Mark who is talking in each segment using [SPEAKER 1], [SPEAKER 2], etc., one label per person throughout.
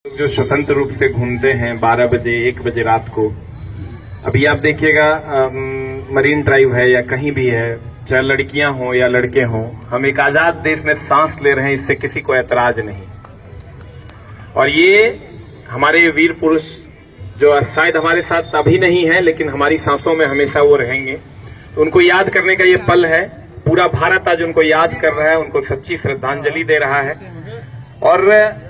[SPEAKER 1] जो स्वतंत्र रूप से घूमते हैं 12 बजे 1 बजे रात को, अभी आप देखिएगा मरीन ड्राइव है या कहीं भी है, चाहे लड़कियां हों या लड़के हों, हम एक आजाद देश में सांस ले रहे हैं, इससे किसी को ऐतराज नहीं। और ये हमारे वीर पुरुष जो शायद हमारे साथ अभी नहीं है लेकिन हमारी सांसों में हमेशा वो रहेंगे, तो उनको याद करने का ये पल है। पूरा भारत आज उनको याद कर रहा है, उनको सच्ची श्रद्धांजलि दे रहा है। और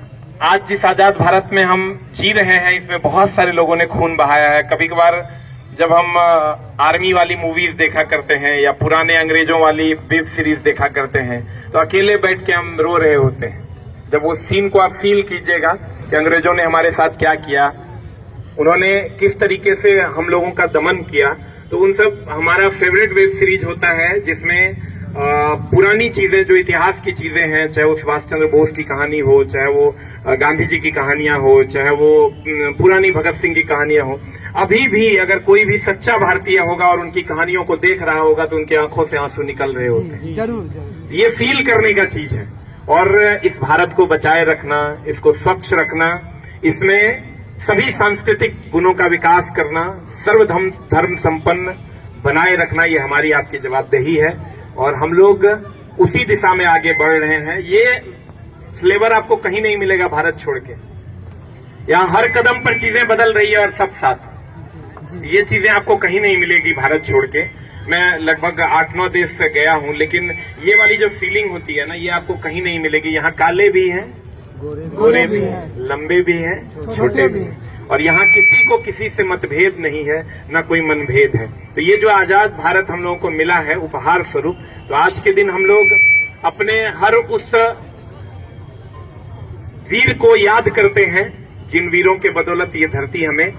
[SPEAKER 1] आज जिस आजाद भारत में हम जी रहे हैं, इसमें बहुत सारे लोगों ने खून बहाया है। कभी कभार जब हम आर्मी वाली मूवीज देखा करते हैं या पुराने अंग्रेजों वाली वेब सीरीज देखा करते हैं, तो अकेले बैठ के हम रो रहे होते हैं। जब वो सीन को आप फील कीजिएगा कि अंग्रेजों ने हमारे साथ क्या किया, उन्होंने किस तरीके से हम लोगों का दमन किया, तो उन सब हमारा फेवरेट वेब सीरीज होता है जिसमें पुरानी चीजें, जो इतिहास की चीजें हैं, चाहे वो सुभाष चंद्र बोस की कहानी हो, चाहे वो गांधी जी की कहानियां हो, चाहे वो पुरानी भगत सिंह की कहानियां हो, अभी भी अगर कोई भी सच्चा भारतीय होगा और उनकी कहानियों को देख रहा होगा तो उनकी आंखों से आंसू निकल रहे होते हैं।
[SPEAKER 2] जरूर
[SPEAKER 1] ये फील करने का चीज है। और इस भारत को बचाए रखना, इसको स्वच्छ रखना, इसमें सभी सांस्कृतिक गुणों का विकास करना, सर्वधर्म संपन्न बनाए रखना, ये हमारी आपकी जवाबदेही है। और हम लोग उसी दिशा में आगे बढ़ रहे हैं। ये फ्लेवर आपको कहीं नहीं मिलेगा भारत छोड़ के। यहाँ हर कदम पर चीजें बदल रही है और सब साथ। ये चीजें आपको कहीं नहीं मिलेगी भारत छोड़ के। मैं लगभग 8-9 देश से गया हूं, लेकिन ये वाली जो फीलिंग होती है ना, ये आपको कहीं नहीं मिलेगी। यहाँ काले भी हैं, गोरे भी हैं, लंबे भी हैं, छोटे भी हैं, और यहाँ किसी को किसी से मतभेद नहीं है, ना कोई मनभेद है। तो ये जो आजाद भारत हम लोगों को मिला है उपहार स्वरूप, तो आज के दिन हम लोग अपने हर उस वीर को याद करते हैं जिन वीरों के बदौलत ये धरती हमें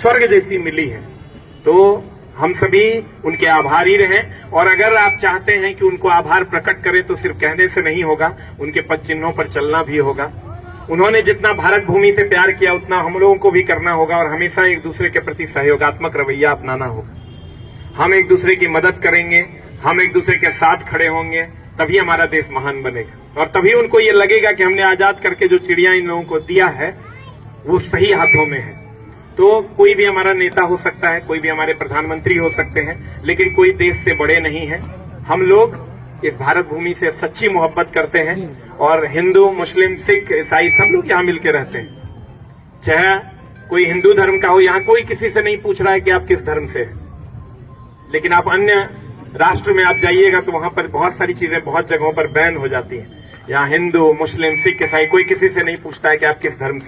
[SPEAKER 1] स्वर्ग जैसी मिली है। तो हम सभी उनके आभारी रहें। और अगर आप चाहते हैं कि उनको आभार प्रकट करें तो सिर्फ कहने से नहीं होगा, उनके पद चिन्हों पर चलना भी होगा। उन्होंने जितना भारत भूमि से प्यार किया उतना हम लोगों को भी करना होगा, और हमेशा एक दूसरे के प्रति सहयोगात्मक रवैया अपनाना होगा। हम एक दूसरे की मदद करेंगे, हम एक दूसरे के साथ खड़े होंगे, तभी हमारा देश महान बनेगा। और तभी उनको ये लगेगा कि हमने आजाद करके जो चिड़िया इन लोगों को दिया है वो सही हाथों में है। तो कोई भी हमारा नेता हो सकता है, कोई भी हमारे प्रधानमंत्री हो सकते हैं, लेकिन कोई देश से बड़े नहीं है। हम लोग इस भारत भूमि से सच्ची मोहब्बत करते हैं, और हिंदू, मुस्लिम, सिख, ईसाई सब लोग यहाँ मिलकर रहते हैं। चाहे कोई हिंदू धर्म का हो, यहाँ कोई किसी से नहीं पूछ रहा है कि आप किस धर्म से हैं। लेकिन आप अन्य राष्ट्र में आप जाइएगा तो वहां पर बहुत सारी चीजें बहुत जगहों पर बैन हो जाती हैं। यहाँ हिंदू, मुस्लिम, सिख, ईसाई कोई किसी से नहीं पूछता है कि आप किस धर्म से